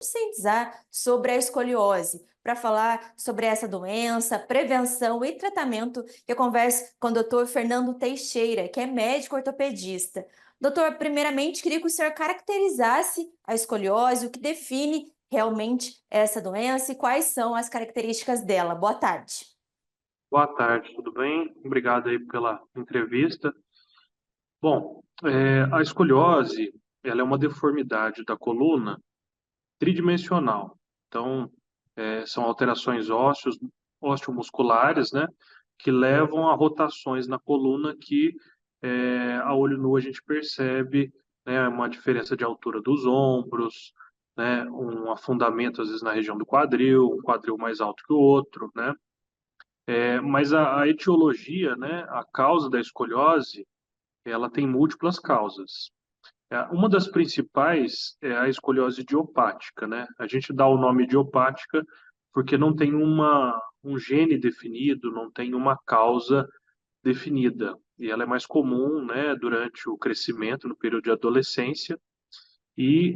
conscientizar sobre a escoliose, para falar sobre essa doença, prevenção e tratamento, que eu converso com o doutor Fernando Teixeira, que é médico ortopedista. Doutor, primeiramente, queria que o senhor caracterizasse a escoliose, o que define realmente essa doença e quais são as características dela. Boa tarde. Boa tarde, tudo bem? Obrigado aí pela entrevista. Bom, a escoliose, ela é uma deformidade da coluna tridimensional. Então, são alterações osteomusculares, né, que levam a rotações na coluna que, a olho nu a gente percebe, né, uma diferença de altura dos ombros, né, um afundamento às vezes na região do quadril, um quadril mais alto que o outro, né? Mas a etiologia, né, a causa da escoliose, ela tem múltiplas causas. Uma das principais é a escoliose idiopática, né? A gente dá o nome idiopática porque não tem um gene definido, não tem uma causa definida. E ela é mais comum, né, durante o crescimento, no período de adolescência, e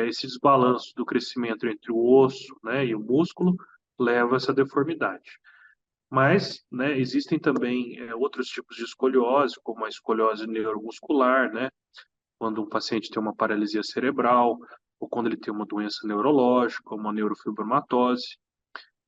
esse desbalanço do crescimento entre o osso, né, e o músculo leva a essa deformidade. Mas, né, existem também outros tipos de escoliose, como a escoliose neuromuscular, né, quando um paciente tem uma paralisia cerebral, ou quando ele tem uma doença neurológica, uma neurofibromatose.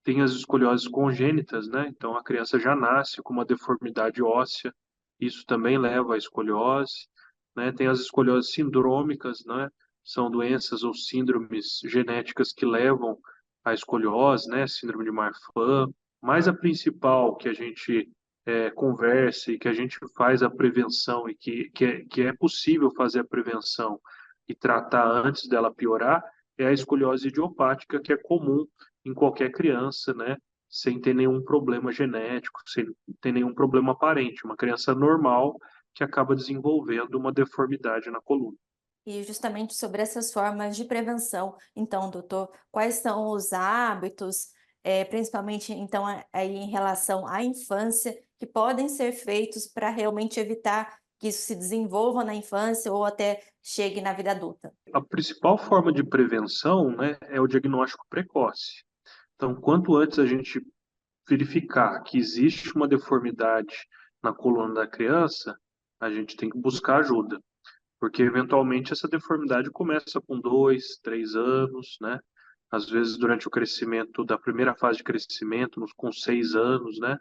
Tem as escolioses congênitas, né, então a criança já nasce com uma deformidade óssea, isso também leva à escoliose, né, tem as escolioses sindrômicas, né, são doenças ou síndromes genéticas que levam à escoliose, né, síndrome de Marfan, mas a principal que a gente conversa e que a gente faz a prevenção e que é possível fazer a prevenção e tratar antes dela piorar é a escoliose idiopática, que é comum em qualquer criança, né, sem ter nenhum problema genético, sem ter nenhum problema aparente, uma criança normal que acaba desenvolvendo uma deformidade na coluna. E justamente sobre essas formas de prevenção, então, doutor, quais são os hábitos, principalmente, então, aí em relação à infância, que podem ser feitos para realmente evitar que isso se desenvolva na infância ou até chegue na vida adulta? A principal forma de prevenção, né, é o diagnóstico precoce. Então, quanto antes a gente verificar que existe uma deformidade na coluna da criança, a gente tem que buscar ajuda, porque eventualmente essa deformidade começa com 2, 3 anos, né? Às vezes durante o crescimento da primeira fase de crescimento, com 6 anos, né?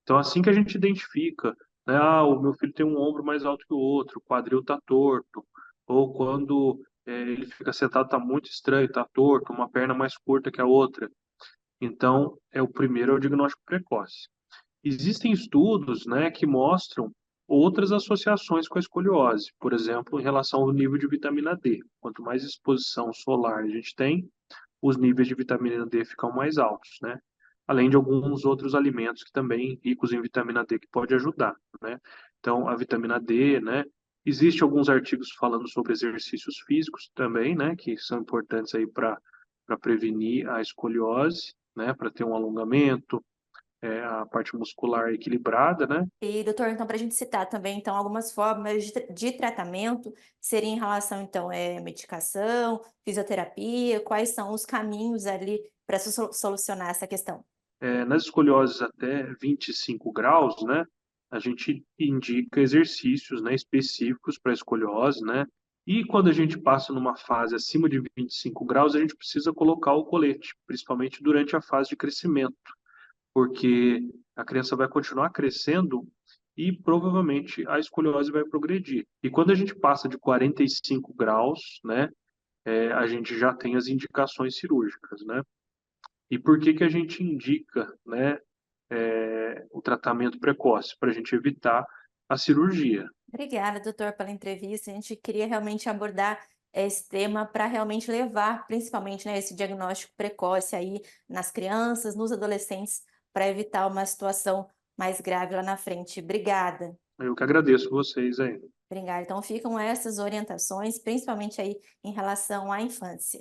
Então assim que a gente identifica, né? Ah, o meu filho tem um ombro mais alto que o outro, o quadril está torto, ou quando ele fica sentado está muito estranho, está torto, uma perna mais curta que a outra. Então o primeiro é o diagnóstico precoce. Existem estudos, né, que mostram outras associações com a escoliose, por exemplo, em relação ao nível de vitamina D. Quanto mais exposição solar a gente tem, os níveis de vitamina D ficam mais altos, né? Além de alguns outros alimentos que também ricos em vitamina D que pode ajudar, né? Então, a vitamina D, né? Existem alguns artigos falando sobre exercícios físicos também, né, que são importantes aí para prevenir a escoliose, né, para ter um alongamento, a parte muscular equilibrada, né? E, doutor, então, para a gente citar também, então, algumas formas de tratamento, seria em relação, então, medicação, fisioterapia, quais são os caminhos ali para solucionar essa questão? Nas escolioses até 25 graus, né, a gente indica exercícios, né, específicos para escoliose, né? E quando a gente passa numa fase acima de 25 graus, a gente precisa colocar o colete, principalmente durante a fase de crescimento, porque a criança vai continuar crescendo e provavelmente a escoliose vai progredir. E quando a gente passa de 45 graus, né, a gente já tem as indicações cirúrgicas, né? E por que que a gente indica, né, o tratamento precoce? Para a gente evitar a cirurgia. Obrigada, doutor, pela entrevista. A gente queria realmente abordar esse tema para realmente levar, principalmente, né, esse diagnóstico precoce aí nas crianças, nos adolescentes, para evitar uma situação mais grave lá na frente. Obrigada. Eu que agradeço vocês aí. Obrigada. Então ficam essas orientações, principalmente aí em relação à infância.